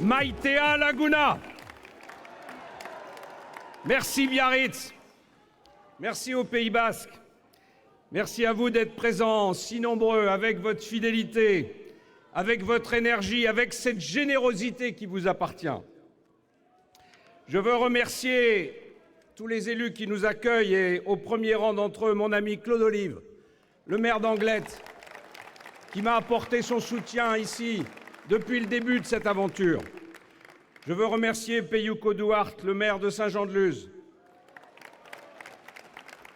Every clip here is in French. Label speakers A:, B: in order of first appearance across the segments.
A: Maitea Laguna. Merci Biarritz. Merci au Pays Basque. Merci à vous d'être présents, si nombreux, avec votre fidélité, avec votre énergie, avec cette générosité qui vous appartient. Je veux remercier tous les élus qui nous accueillent et au premier rang d'entre eux, mon ami Claude Olive, le maire d'Anglet, qui m'a apporté son soutien ici depuis le début de cette aventure. Je veux remercier Peyuco Duarte, le maire de Saint-Jean-de-Luz,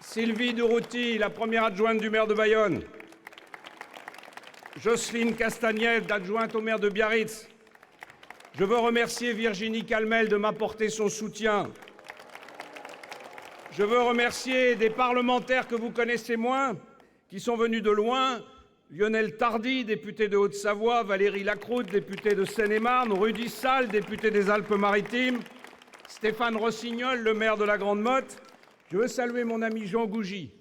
A: Sylvie Durruti, la première adjointe du maire de Bayonne, Jocelyne Castagnette, adjointe au maire de Biarritz. Je veux remercier Virginie Calmel de m'apporter son soutien. Je veux remercier des parlementaires que vous connaissez moins, qui sont venus de loin, Lionel Tardy, député de Haute-Savoie, Valérie Lacroute, députée de Seine-et-Marne, Rudy Sall, député des Alpes-Maritimes, Stéphane Rossignol, le maire de la Grande-Motte. Je veux saluer mon ami Jean Gougy.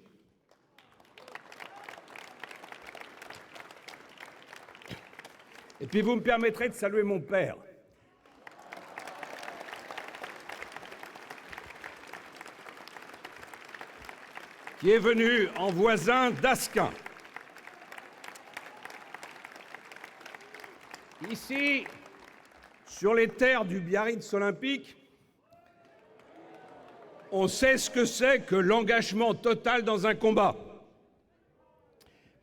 A: Et puis vous me permettrez de saluer mon père. Qui est venu en voisin d'Asquin. Ici, sur les terres du Biarritz olympique, on sait ce que c'est que l'engagement total dans un combat.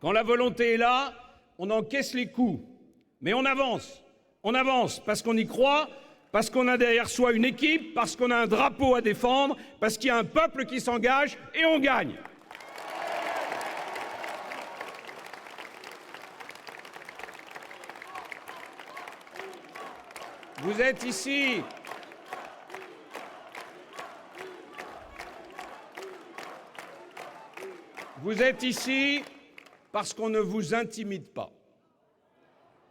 A: Quand la volonté est là, on encaisse les coups, mais on avance parce qu'on y croit, parce qu'on a derrière soi une équipe, parce qu'on a un drapeau à défendre, parce qu'il y a un peuple qui s'engage et on gagne. Vous êtes ici. Vous êtes ici parce qu'on ne vous intimide pas.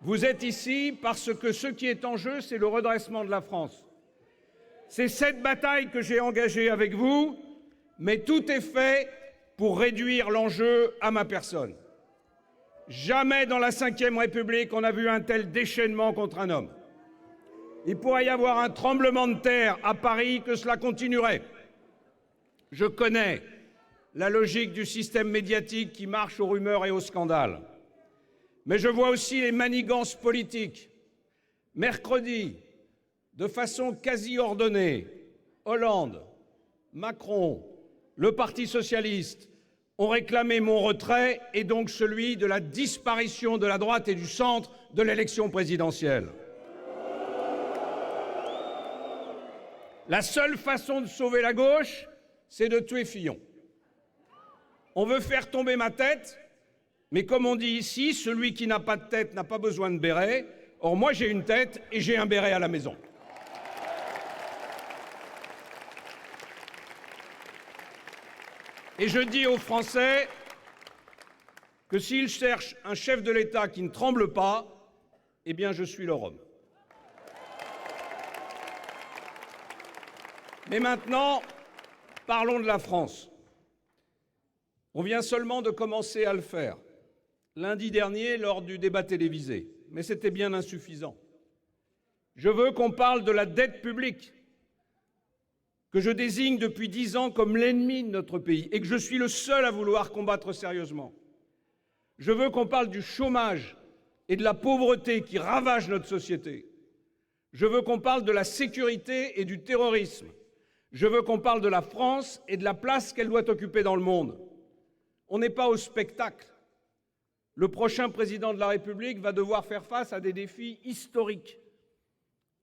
A: Vous êtes ici parce que ce qui est en jeu, c'est le redressement de la France. C'est cette bataille que j'ai engagée avec vous, mais tout est fait pour réduire l'enjeu à ma personne. Jamais dans la Ve République on n'a vu un tel déchaînement contre un homme. Il pourrait y avoir un tremblement de terre à Paris que cela continuerait. Je connais la logique du système médiatique qui marche aux rumeurs et aux scandales. Mais je vois aussi les manigances politiques. Mercredi, de façon quasi ordonnée, Hollande, Macron, le Parti socialiste ont réclamé mon retrait et donc celui de la disparition de la droite et du centre de l'élection présidentielle. La seule façon de sauver la gauche, c'est de tuer Fillon. On veut faire tomber ma tête, mais comme on dit ici, celui qui n'a pas de tête n'a pas besoin de béret. Or, moi, j'ai une tête et j'ai un béret à la maison. Et je dis aux Français que s'ils cherchent un chef de l'État qui ne tremble pas, eh bien, je suis leur homme. Mais maintenant, parlons de la France. On vient seulement de commencer à le faire, lundi dernier lors du débat télévisé, mais c'était bien insuffisant. Je veux qu'on parle de la dette publique, que je désigne depuis 10 ans comme l'ennemi de notre pays et que je suis le seul à vouloir combattre sérieusement. Je veux qu'on parle du chômage et de la pauvreté qui ravagent notre société. Je veux qu'on parle de la sécurité et du terrorisme. Je veux qu'on parle de la France et de la place qu'elle doit occuper dans le monde. On n'est pas au spectacle. Le prochain président de la République va devoir faire face à des défis historiques.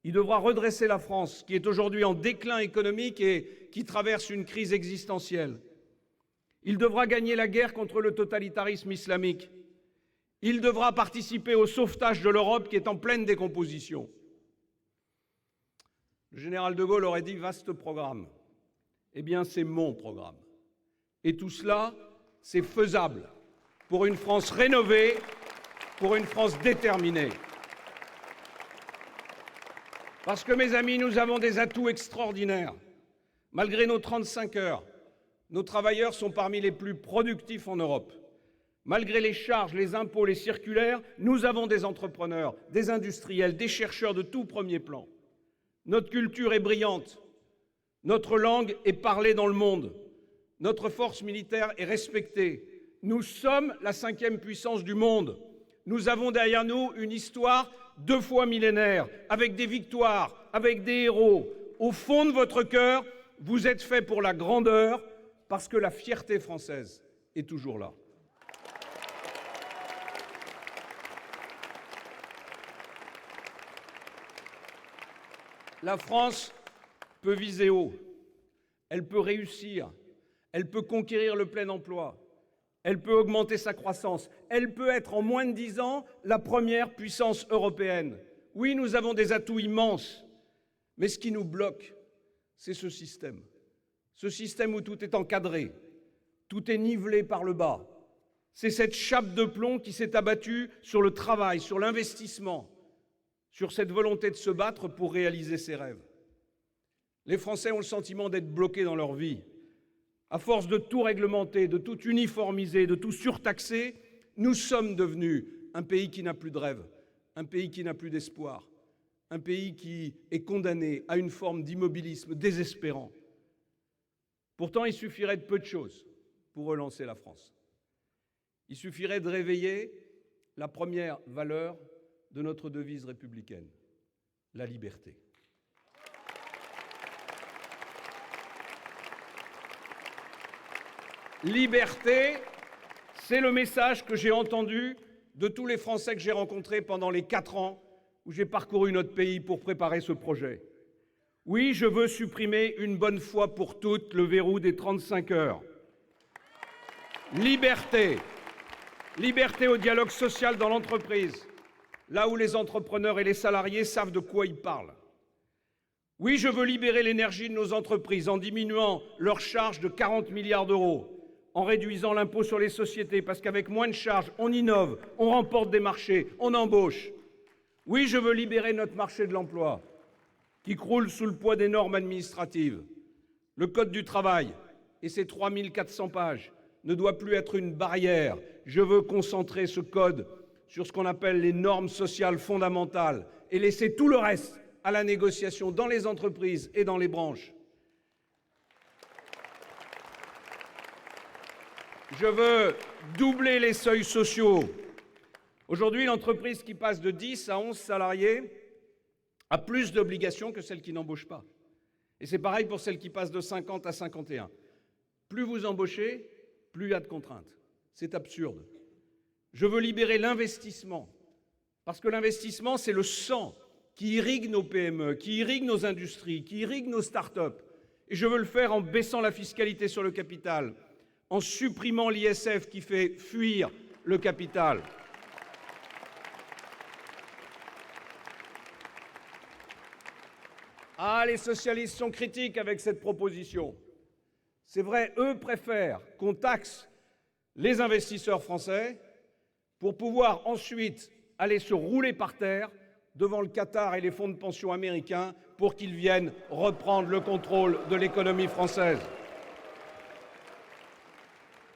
A: Il devra redresser la France, qui est aujourd'hui en déclin économique et qui traverse une crise existentielle. Il devra gagner la guerre contre le totalitarisme islamique. Il devra participer au sauvetage de l'Europe qui est en pleine décomposition. Le général de Gaulle aurait dit « vaste programme ». Eh bien, c'est mon programme. Et tout cela, c'est faisable pour une France rénovée, pour une France déterminée. Parce que, mes amis, nous avons des atouts extraordinaires. Malgré nos 35 heures, nos travailleurs sont parmi les plus productifs en Europe. Malgré les charges, les impôts, les circulaires, nous avons des entrepreneurs, des industriels, des chercheurs de tout premier plan. Notre culture est brillante. Notre langue est parlée dans le monde. Notre force militaire est respectée. Nous sommes la 5e puissance du monde. Nous avons derrière nous une histoire 2 fois millénaire, avec des victoires, avec des héros. Au fond de votre cœur, vous êtes fait pour la grandeur, parce que la fierté française est toujours là. La France peut viser haut, elle peut réussir, elle peut conquérir le plein emploi, elle peut augmenter sa croissance, elle peut être en moins de 10 ans la première puissance européenne. Oui, nous avons des atouts immenses, mais ce qui nous bloque, c'est ce système où tout est encadré, tout est nivelé par le bas. C'est cette chape de plomb qui s'est abattue sur le travail, sur l'investissement, sur cette volonté de se battre pour réaliser ses rêves. Les Français ont le sentiment d'être bloqués dans leur vie. À force de tout réglementer, de tout uniformiser, de tout surtaxer, nous sommes devenus un pays qui n'a plus de rêve, un pays qui n'a plus d'espoir, un pays qui est condamné à une forme d'immobilisme désespérant. Pourtant, il suffirait de peu de choses pour relancer la France. Il suffirait de réveiller la première valeur de notre devise républicaine, la liberté. Liberté, c'est le message que j'ai entendu de tous les Français que j'ai rencontrés pendant les 4 ans où j'ai parcouru notre pays pour préparer ce projet. Oui, je veux supprimer une bonne fois pour toutes le verrou des 35 heures. Liberté. Liberté au dialogue social dans l'entreprise, là où les entrepreneurs et les salariés savent de quoi ils parlent. Oui, je veux libérer l'énergie de nos entreprises en diminuant leurs charges de 40 milliards d'euros, en réduisant l'impôt sur les sociétés, parce qu'avec moins de charges, on innove, on remporte des marchés, on embauche. Oui, je veux libérer notre marché de l'emploi, qui croule sous le poids des normes administratives. Le Code du travail et ses 3400 pages ne doit plus être une barrière. Je veux concentrer ce code sur ce qu'on appelle les normes sociales fondamentales et laisser tout le reste à la négociation dans les entreprises et dans les branches. Je veux doubler les seuils sociaux. Aujourd'hui, l'entreprise qui passe de 10 à 11 salariés a plus d'obligations que celle qui n'embauche pas. Et c'est pareil pour celle qui passe de 50 à 51. Plus vous embauchez, plus il y a de contraintes. C'est absurde. Je veux libérer l'investissement, parce que l'investissement, c'est le sang qui irrigue nos PME, qui irrigue nos industries, qui irrigue nos start-up. Et je veux le faire en baissant la fiscalité sur le capital, en supprimant l'ISF qui fait fuir le capital. Ah, les socialistes sont critiques avec cette proposition. C'est vrai, eux préfèrent qu'on taxe les investisseurs français pour pouvoir ensuite aller se rouler par terre devant le Qatar et les fonds de pension américains pour qu'ils viennent reprendre le contrôle de l'économie française.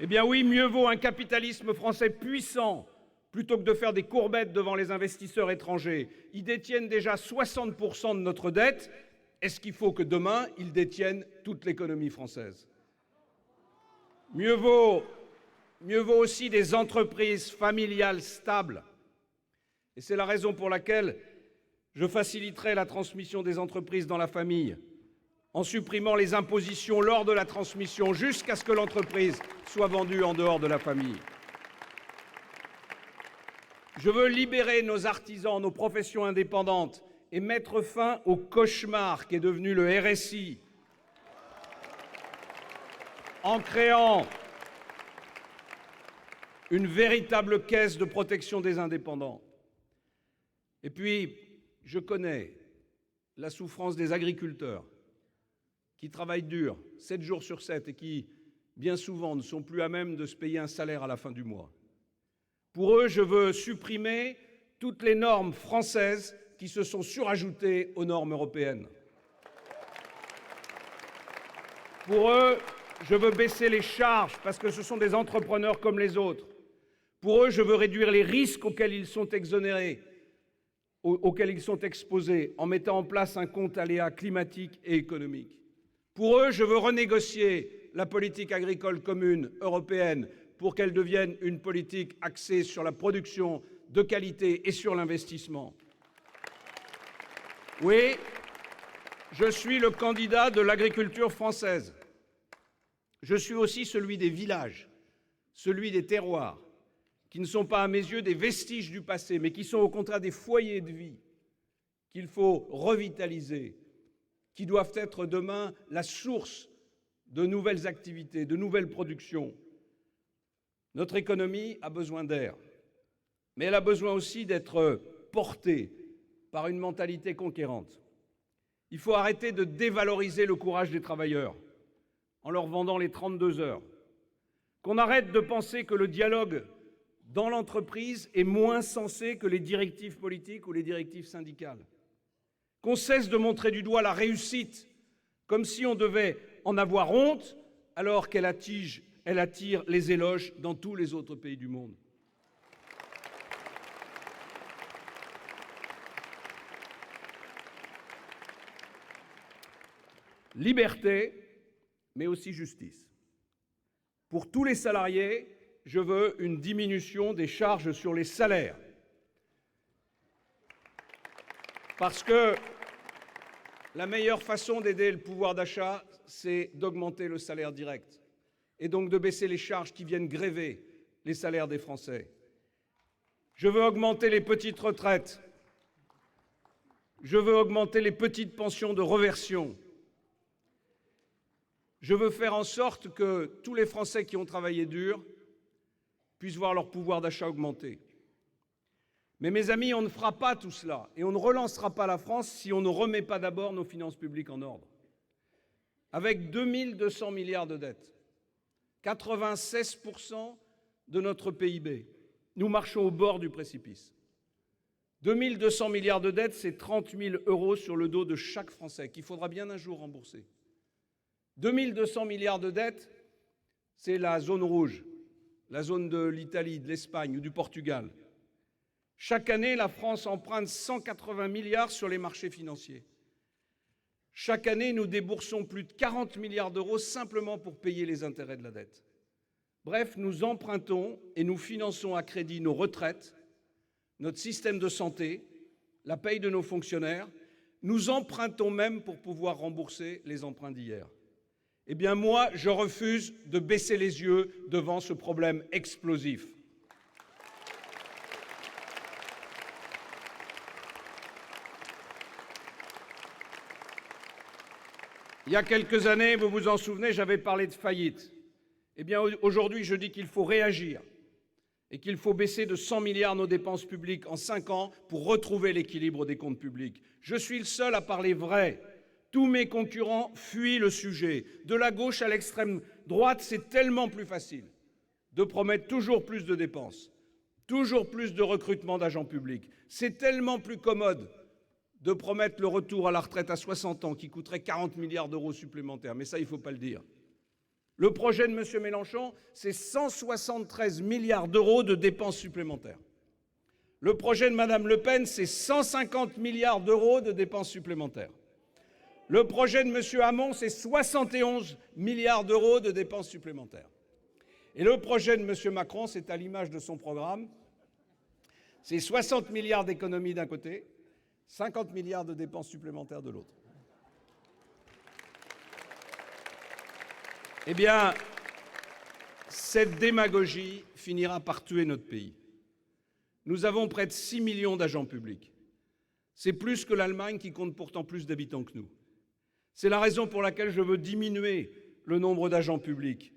A: Eh bien oui, mieux vaut un capitalisme français puissant plutôt que de faire des courbettes devant les investisseurs étrangers. Ils détiennent déjà 60% de notre dette. Est-ce qu'il faut que demain, ils détiennent toute l'économie française ? Mieux vaut aussi des entreprises familiales stables. Et c'est la raison pour laquelle je faciliterai la transmission des entreprises dans la famille, en supprimant les impositions lors de la transmission jusqu'à ce que l'entreprise soit vendue en dehors de la famille. Je veux libérer nos artisans, nos professions indépendantes et mettre fin au cauchemar qu'est devenu le RSI en créant une véritable caisse de protection des indépendants. Et puis, je connais la souffrance des agriculteurs qui travaillent dur, 7 jours sur 7, et qui, bien souvent, ne sont plus à même de se payer un salaire à la fin du mois. Pour eux, je veux supprimer toutes les normes françaises qui se sont surajoutées aux normes européennes. Pour eux, je veux baisser les charges parce que ce sont des entrepreneurs comme les autres. Pour eux, je veux réduire les risques auxquels ils sont exonérés, auxquels ils sont exposés, en mettant en place un compte aléas climatique et économique. Pour eux, je veux renégocier la politique agricole commune européenne pour qu'elle devienne une politique axée sur la production de qualité et sur l'investissement. Oui, je suis le candidat de l'agriculture française. Je suis aussi celui des villages, celui des terroirs, qui ne sont pas à mes yeux des vestiges du passé, mais qui sont au contraire des foyers de vie qu'il faut revitaliser, qui doivent être demain la source de nouvelles activités, de nouvelles productions. Notre économie a besoin d'air, mais elle a besoin aussi d'être portée par une mentalité conquérante. Il faut arrêter de dévaloriser le courage des travailleurs en leur vendant les 32 heures. Qu'on arrête de penser que le dialogue dans l'entreprise est moins sensé que les directives politiques ou les directives syndicales. Qu'on cesse de montrer du doigt la réussite, comme si on devait en avoir honte, alors qu'elle attire les éloges dans tous les autres pays du monde. Liberté, mais aussi justice. Pour tous les salariés, je veux une diminution des charges sur les salaires. Parce que la meilleure façon d'aider le pouvoir d'achat, c'est d'augmenter le salaire direct et donc de baisser les charges qui viennent gréver les salaires des Français. Je veux augmenter les petites retraites. Je veux augmenter les petites pensions de réversion. Je veux faire en sorte que tous les Français qui ont travaillé dur puissent voir leur pouvoir d'achat augmenter. Mais mes amis, on ne fera pas tout cela et on ne relancera pas la France si on ne remet pas d'abord nos finances publiques en ordre. Avec 2200 milliards de dettes, 96% de notre PIB, nous marchons au bord du précipice. 2200 milliards de dettes, c'est 30 000 € sur le dos de chaque Français qu'il faudra bien un jour rembourser. 2200 milliards de dettes, c'est la zone rouge, la zone de l'Italie, de l'Espagne ou du Portugal. Chaque année, la France emprunte 180 milliards sur les marchés financiers. Chaque année, nous déboursons plus de 40 milliards d'euros simplement pour payer les intérêts de la dette. Bref, nous empruntons et nous finançons à crédit nos retraites, notre système de santé, la paye de nos fonctionnaires. Nous empruntons même pour pouvoir rembourser les emprunts d'hier. Eh bien moi, je refuse de baisser les yeux devant ce problème explosif. Il y a quelques années, vous vous en souvenez, j'avais parlé de faillite. Eh bien aujourd'hui, je dis qu'il faut réagir et qu'il faut baisser de 100 milliards nos dépenses publiques en 5 ans pour retrouver l'équilibre des comptes publics. Je suis le seul à parler vrai. Tous mes concurrents fuient le sujet. De la gauche à l'extrême droite, c'est tellement plus facile de promettre toujours plus de dépenses, toujours plus de recrutement d'agents publics. C'est tellement plus commode de promettre le retour à la retraite à 60 ans qui coûterait 40 milliards d'euros supplémentaires. Mais ça, il ne faut pas le dire. Le projet de M. Mélenchon, c'est 173 milliards d'euros de dépenses supplémentaires. Le projet de Mme Le Pen, c'est 150 milliards d'euros de dépenses supplémentaires. Le projet de M. Hamon, c'est 71 milliards d'euros de dépenses supplémentaires. Et le projet de M. Macron, c'est à l'image de son programme, c'est 60 milliards d'économies d'un côté, 50 milliards de dépenses supplémentaires de l'autre. Eh bien, cette démagogie finira par tuer notre pays. Nous avons près de 6 millions d'agents publics. C'est plus que l'Allemagne qui compte pourtant plus d'habitants que nous. C'est la raison pour laquelle je veux diminuer le nombre d'agents publics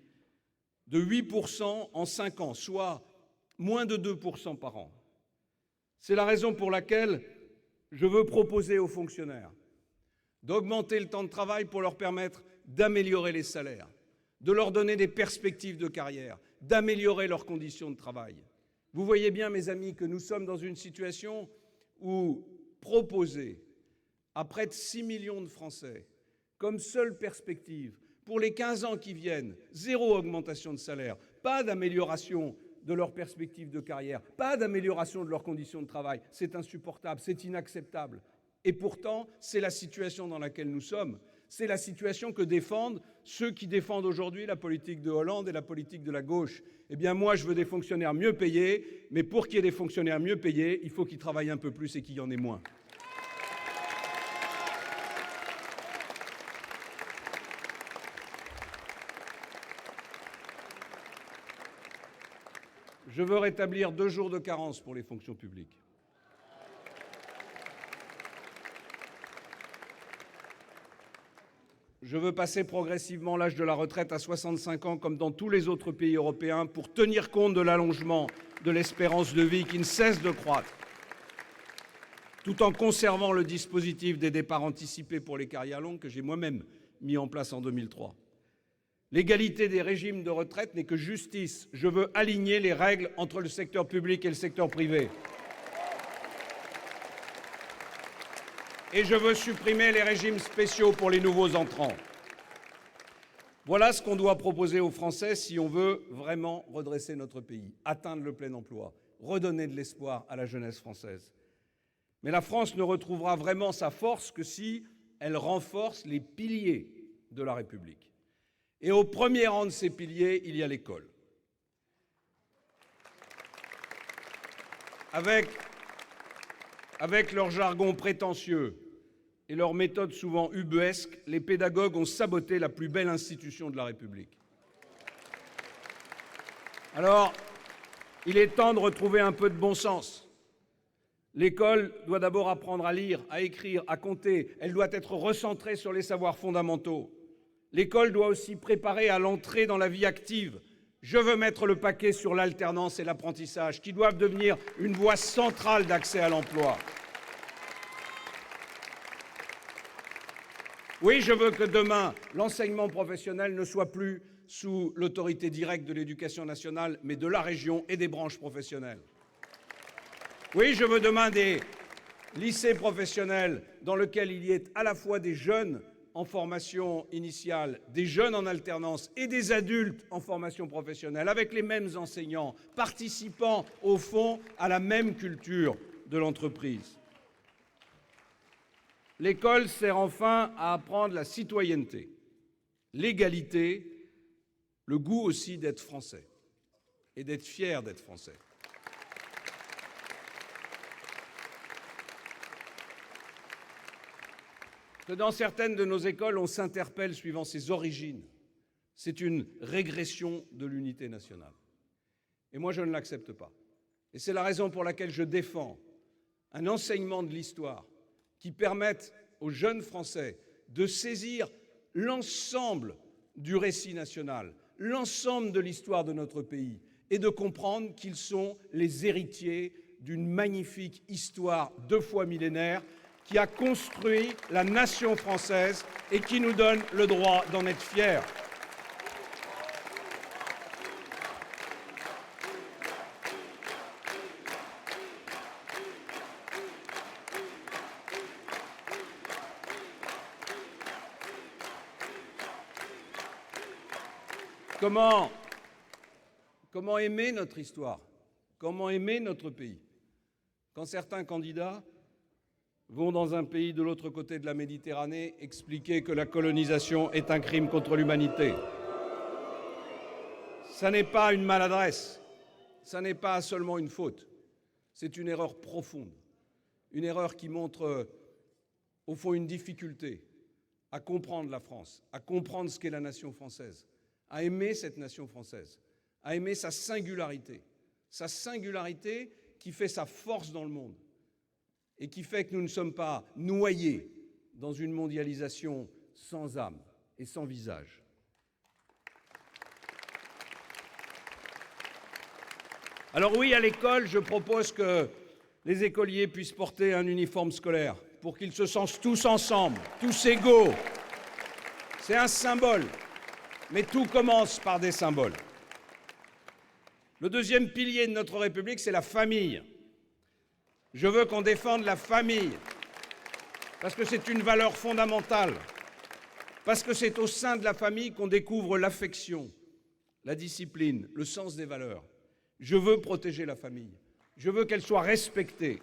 A: de 8% en 5 ans, soit moins de 2% par an. C'est la raison pour laquelle je veux proposer aux fonctionnaires d'augmenter le temps de travail pour leur permettre d'améliorer les salaires, de leur donner des perspectives de carrière, d'améliorer leurs conditions de travail. Vous voyez bien, mes amis, que nous sommes dans une situation où proposer à près de 6 millions de Français comme seule perspective pour les 15 ans qui viennent, 0 augmentation de salaire, pas d'amélioration de leurs perspectives de carrière, pas d'amélioration de leurs conditions de travail. C'est insupportable, c'est inacceptable. Et pourtant, c'est la situation dans laquelle nous sommes. C'est la situation que défendent ceux qui défendent aujourd'hui la politique de Hollande et la politique de la gauche. Eh bien, moi, je veux des fonctionnaires mieux payés, mais pour qu'il y ait des fonctionnaires mieux payés, il faut qu'ils travaillent un peu plus et qu'il y en ait moins. Je veux rétablir 2 jours de carence pour les fonctions publiques. Je veux passer progressivement l'âge de la retraite à 65 ans, comme dans tous les autres pays européens, pour tenir compte de l'allongement de l'espérance de vie qui ne cesse de croître, tout en conservant le dispositif des départs anticipés pour les carrières longues que j'ai moi-même mis en place en 2003. L'égalité des régimes de retraite n'est que justice. Je veux aligner les règles entre le secteur public et le secteur privé. Et je veux supprimer les régimes spéciaux pour les nouveaux entrants. Voilà ce qu'on doit proposer aux Français si on veut vraiment redresser notre pays, atteindre le plein emploi, redonner de l'espoir à la jeunesse française. Mais la France ne retrouvera vraiment sa force que si elle renforce les piliers de la République. Et au premier rang de ces piliers, il y a l'école. Avec leur jargon prétentieux et leurs méthodes souvent ubuesques, les pédagogues ont saboté la plus belle institution de la République. Alors, il est temps de retrouver un peu de bon sens. L'école doit d'abord apprendre à lire, à écrire, à compter. Elle doit être recentrée sur les savoirs fondamentaux. L'école doit aussi préparer à l'entrée dans la vie active. Je veux mettre le paquet sur l'alternance et l'apprentissage, qui doivent devenir une voie centrale d'accès à l'emploi. Oui, je veux que demain, l'enseignement professionnel ne soit plus sous l'autorité directe de l'Éducation nationale, mais de la région et des branches professionnelles. Oui, je veux demain des lycées professionnels dans lesquels il y ait à la fois des jeunes en formation initiale, des jeunes en alternance et des adultes en formation professionnelle, avec les mêmes enseignants, participant au fond à la même culture de l'entreprise. L'école sert enfin à apprendre la citoyenneté, l'égalité, le goût aussi d'être français et d'être fier d'être français. Que dans certaines de nos écoles, on s'interpelle suivant ses origines. C'est une régression de l'unité nationale. Et moi, je ne l'accepte pas. Et c'est la raison pour laquelle je défends un enseignement de l'histoire qui permette aux jeunes Français de saisir l'ensemble du récit national, l'ensemble de l'histoire de notre pays, et de comprendre qu'ils sont les héritiers d'une magnifique histoire 2 fois millénaire qui a construit la nation française et qui nous donne le droit d'en être fiers. Comment aimer notre histoire? Comment aimer notre pays? Quand certains candidats vont dans un pays de l'autre côté de la Méditerranée expliquer que la colonisation est un crime contre l'humanité. Ça n'est pas une maladresse, ça n'est pas seulement une faute, c'est une erreur profonde, une erreur qui montre au fond une difficulté à comprendre la France, à comprendre ce qu'est la nation française, à aimer cette nation française, à aimer sa singularité qui fait sa force dans le monde et qui fait que nous ne sommes pas noyés dans une mondialisation sans âme et sans visage. Alors oui, à l'école, je propose que les écoliers puissent porter un uniforme scolaire pour qu'ils se sentent tous ensemble, tous égaux. C'est un symbole, mais tout commence par des symboles. Le deuxième pilier de notre République, c'est la famille. Je veux qu'on défende la famille, parce que c'est une valeur fondamentale, parce que c'est au sein de la famille qu'on découvre l'affection, la discipline, le sens des valeurs. Je veux protéger la famille. Je veux qu'elle soit respectée.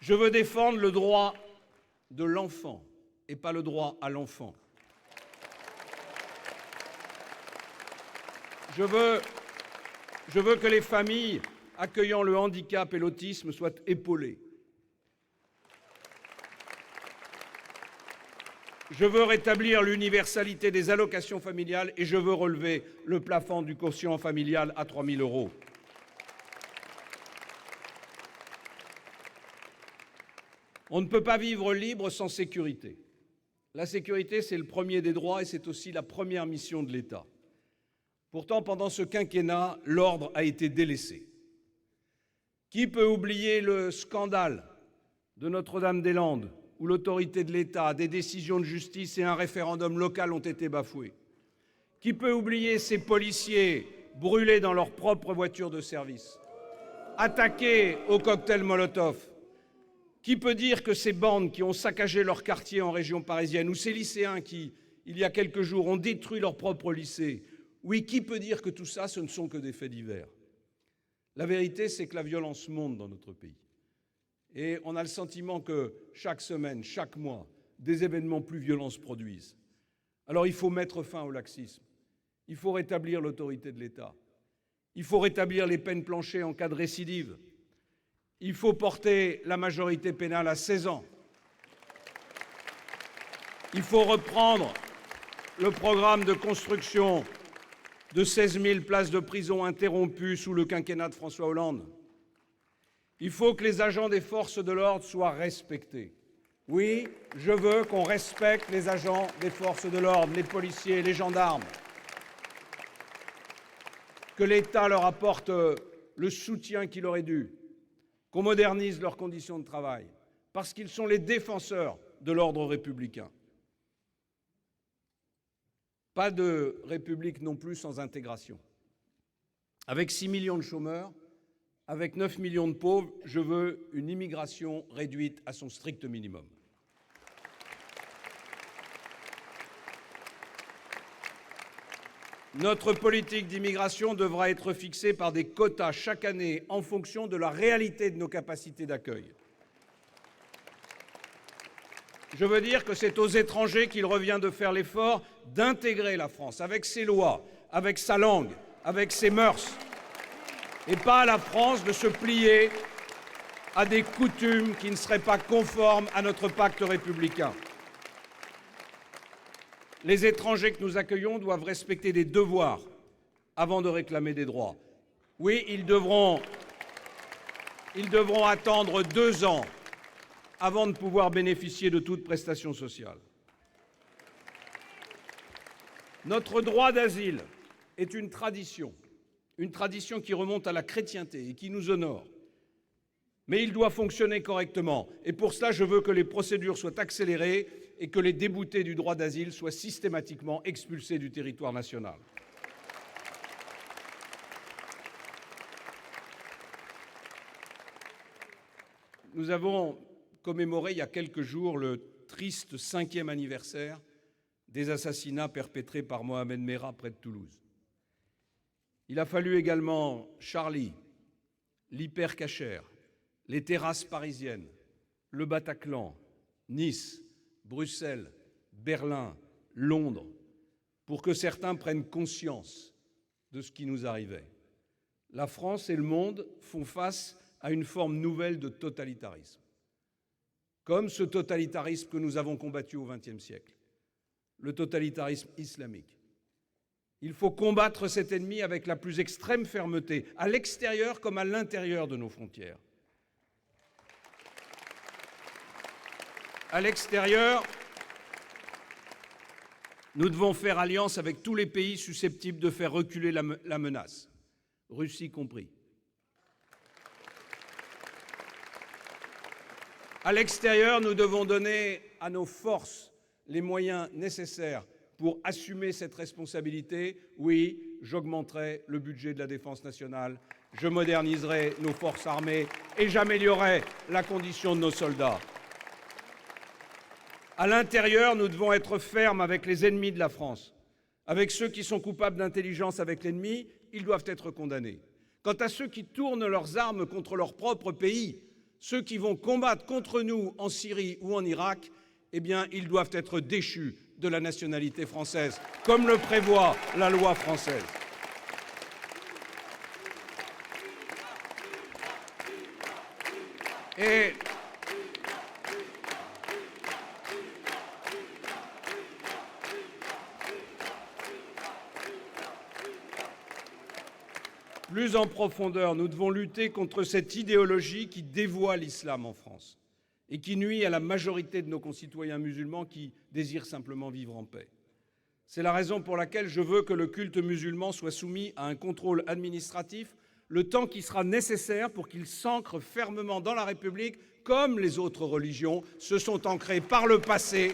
A: Je veux défendre le droit de l'enfant et pas le droit à l'enfant. Je veux que les familles accueillant le handicap et l'autisme soient épaulées. Je veux rétablir l'universalité des allocations familiales et je veux relever le plafond du quotient familial à 3 000 €. On ne peut pas vivre libre sans sécurité. La sécurité, c'est le premier des droits et c'est aussi la première mission de l'État. Pourtant, pendant ce quinquennat, l'ordre a été délaissé. Qui peut oublier le scandale de Notre-Dame-des-Landes, où l'autorité de l'État, des décisions de justice et un référendum local ont été bafoués? Qui peut oublier ces policiers brûlés dans leur propre voiture de service, attaqués au cocktail Molotov? Qui peut dire que ces bandes qui ont saccagé leur quartier en région parisienne, ou ces lycéens qui, il y a quelques jours, ont détruit leur propre lycée, oui, qui peut dire que tout ça, ce ne sont que des faits divers? La vérité, c'est que la violence monte dans notre pays. Et on a le sentiment que chaque semaine, chaque mois, des événements plus violents se produisent. Alors il faut mettre fin au laxisme. Il faut rétablir l'autorité de l'État. Il faut rétablir les peines planchées en cas de récidive. Il faut porter la majorité pénale à 16 ans. Il faut reprendre le programme de construction de 16 000 places de prison interrompues sous le quinquennat de François Hollande. Il faut que les agents des forces de l'ordre soient respectés. Oui, je veux qu'on respecte les agents des forces de l'ordre, les policiers, les gendarmes. Que l'État leur apporte le soutien qu'il aurait dû. Qu'on modernise leurs conditions de travail, parce qu'ils sont les défenseurs de l'ordre républicain. Pas de République non plus sans intégration. Avec 6 millions de chômeurs, avec 9 millions de pauvres, je veux une immigration réduite à son strict minimum. Notre politique d'immigration devra être fixée par des quotas chaque année en fonction de la réalité de nos capacités d'accueil. Je veux dire que c'est aux étrangers qu'il revient de faire l'effort d'intégrer la France, avec ses lois, avec sa langue, avec ses mœurs, et pas à la France de se plier à des coutumes qui ne seraient pas conformes à notre pacte républicain. Les étrangers que nous accueillons doivent respecter des devoirs avant de réclamer des droits. Oui, ils devront attendre 2 ans avant de pouvoir bénéficier de toute prestation sociale. Notre droit d'asile est une tradition qui remonte à la chrétienté et qui nous honore. Mais il doit fonctionner correctement. Et pour cela, je veux que les procédures soient accélérées et que les déboutés du droit d'asile soient systématiquement expulsés du territoire national. Nous avons commémoré il y a quelques jours le triste 5e anniversaire des assassinats perpétrés par Mohamed Merah près de Toulouse. Il a fallu également Charlie, l'Hyper-Cacher, les terrasses parisiennes, le Bataclan, Nice, Bruxelles, Berlin, Londres, pour que certains prennent conscience de ce qui nous arrivait. La France et le monde font face à une forme nouvelle de totalitarisme, comme ce totalitarisme que nous avons combattu au XXe siècle, le totalitarisme islamique. Il faut combattre cet ennemi avec la plus extrême fermeté, à l'extérieur comme à l'intérieur de nos frontières. À l'extérieur, nous devons faire alliance avec tous les pays susceptibles de faire reculer la menace, Russie compris. À l'extérieur, nous devons donner à nos forces les moyens nécessaires pour assumer cette responsabilité. Oui, j'augmenterai le budget de la défense nationale, je moderniserai nos forces armées et j'améliorerai la condition de nos soldats. À l'intérieur, nous devons être fermes avec les ennemis de la France. Avec ceux qui sont coupables d'intelligence avec l'ennemi, ils doivent être condamnés. Quant à ceux qui tournent leurs armes contre leur propre pays, ceux qui vont combattre contre nous en Syrie ou en Irak, eh bien, ils doivent être déchus de la nationalité française, comme le prévoit la loi française. Et plus en profondeur, nous devons lutter contre cette idéologie qui dévoie l'islam en France et qui nuit à la majorité de nos concitoyens musulmans qui désirent simplement vivre en paix. C'est la raison pour laquelle je veux que le culte musulman soit soumis à un contrôle administratif le temps qui sera nécessaire pour qu'il s'ancre fermement dans la République, comme les autres religions se sont ancrées par le passé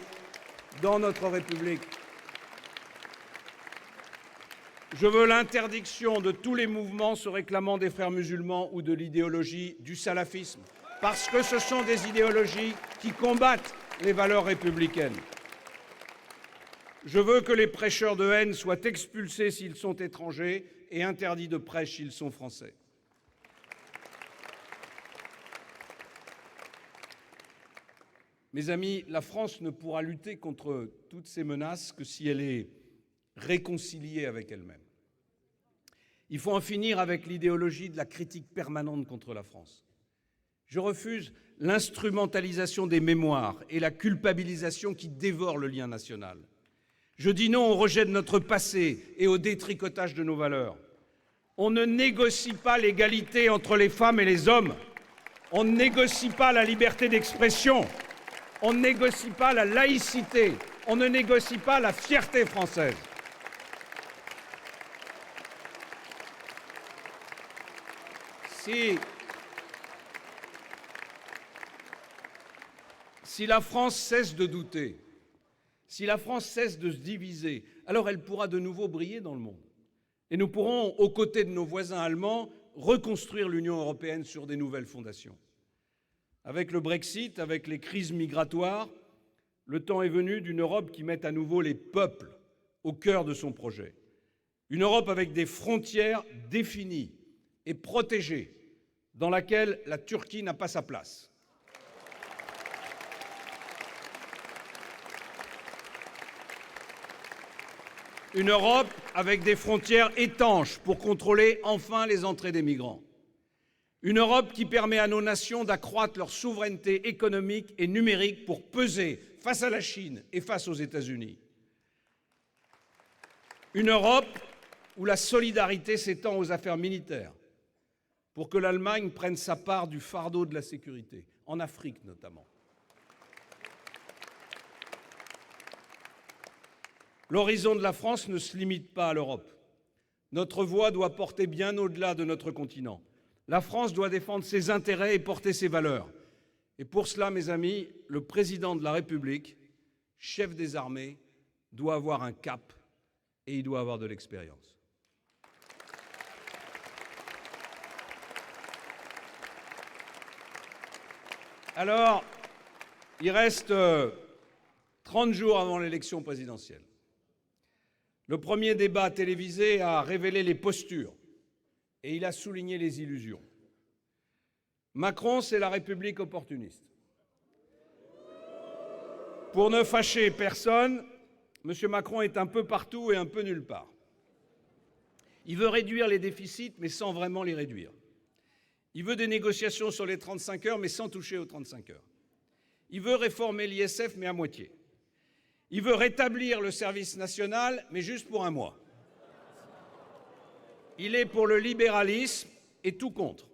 A: dans notre République. Je veux l'interdiction de tous les mouvements se réclamant des frères musulmans ou de l'idéologie du salafisme, parce que ce sont des idéologies qui combattent les valeurs républicaines. Je veux que les prêcheurs de haine soient expulsés s'ils sont étrangers et interdits de prêche s'ils sont français. Mes amis, la France ne pourra lutter contre toutes ces menaces que si elle est réconciliée avec elle-même. Il faut en finir avec l'idéologie de la critique permanente contre la France. Je refuse l'instrumentalisation des mémoires et la culpabilisation qui dévore le lien national. Je dis non au rejet de notre passé et au détricotage de nos valeurs. On ne négocie pas l'égalité entre les femmes et les hommes. On ne négocie pas la liberté d'expression. On ne négocie pas la laïcité. On ne négocie pas la fierté française. Si la France cesse de douter, si la France cesse de se diviser, alors elle pourra de nouveau briller dans le monde. Et nous pourrons, aux côtés de nos voisins allemands, reconstruire l'Union européenne sur des nouvelles fondations. Avec le Brexit, avec les crises migratoires, le temps est venu d'une Europe qui mette à nouveau les peuples au cœur de son projet. Une Europe avec des frontières définies et protégées, dans laquelle la Turquie n'a pas sa place. Une Europe avec des frontières étanches pour contrôler enfin les entrées des migrants. Une Europe qui permet à nos nations d'accroître leur souveraineté économique et numérique pour peser face à la Chine et face aux États-Unis. Une Europe où la solidarité s'étend aux affaires militaires, pour que l'Allemagne prenne sa part du fardeau de la sécurité, en Afrique notamment. L'horizon de la France ne se limite pas à l'Europe. Notre voix doit porter bien au-delà de notre continent. La France doit défendre ses intérêts et porter ses valeurs. Et pour cela, mes amis, le président de la République, chef des armées, doit avoir un cap et il doit avoir de l'expérience. Alors, il reste 30 jours avant l'élection présidentielle. Le premier débat télévisé a révélé les postures et il a souligné les illusions. Macron, c'est la République opportuniste. Pour ne fâcher personne, M. Macron est un peu partout et un peu nulle part. Il veut réduire les déficits, mais sans vraiment les réduire. Il veut des négociations sur les 35 heures, mais sans toucher aux 35 heures. Il veut réformer l'ISF, mais à moitié. Il veut rétablir le service national, mais juste pour un mois. Il est pour le libéralisme et tout contre.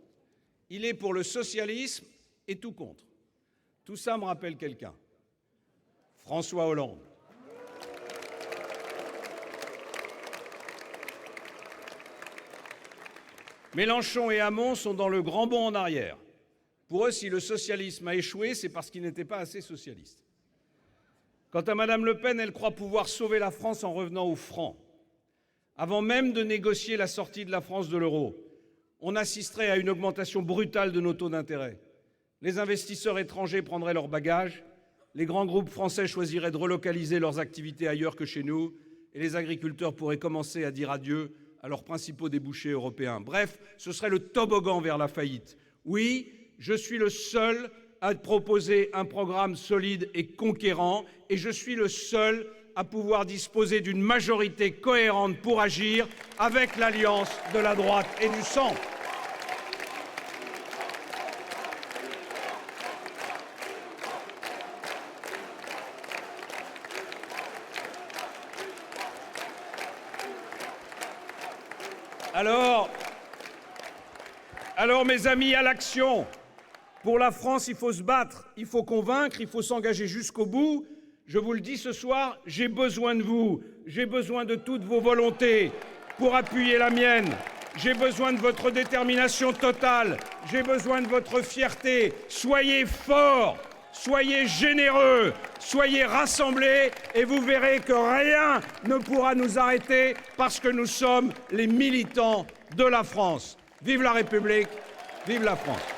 A: Il est pour le socialisme et tout contre. Tout ça me rappelle quelqu'un. François Hollande. Mélenchon et Hamon sont dans le grand bond en arrière. Pour eux, si le socialisme a échoué, c'est parce qu'il n'était pas assez socialiste. Quant à Mme Le Pen, elle croit pouvoir sauver la France en revenant au franc. Avant même de négocier la sortie de la France de l'euro, on assisterait à une augmentation brutale de nos taux d'intérêt. Les investisseurs étrangers prendraient leurs bagages, les grands groupes français choisiraient de relocaliser leurs activités ailleurs que chez nous, et les agriculteurs pourraient commencer à dire adieu à leurs principaux débouchés européens. Bref, ce serait le toboggan vers la faillite. Oui, je suis le seul à proposer un programme solide et conquérant, et je suis le seul à pouvoir disposer d'une majorité cohérente pour agir avec l'alliance de la droite et du centre. Alors, mes amis, à l'action. Pour la France, il faut se battre, il faut convaincre, il faut s'engager jusqu'au bout. Je vous le dis ce soir, j'ai besoin de vous, j'ai besoin de toutes vos volontés pour appuyer la mienne. J'ai besoin de votre détermination totale, j'ai besoin de votre fierté. Soyez forts, soyez généreux, soyez rassemblés et vous verrez que rien ne pourra nous arrêter parce que nous sommes les militants de la France. Vive la République, vive la France.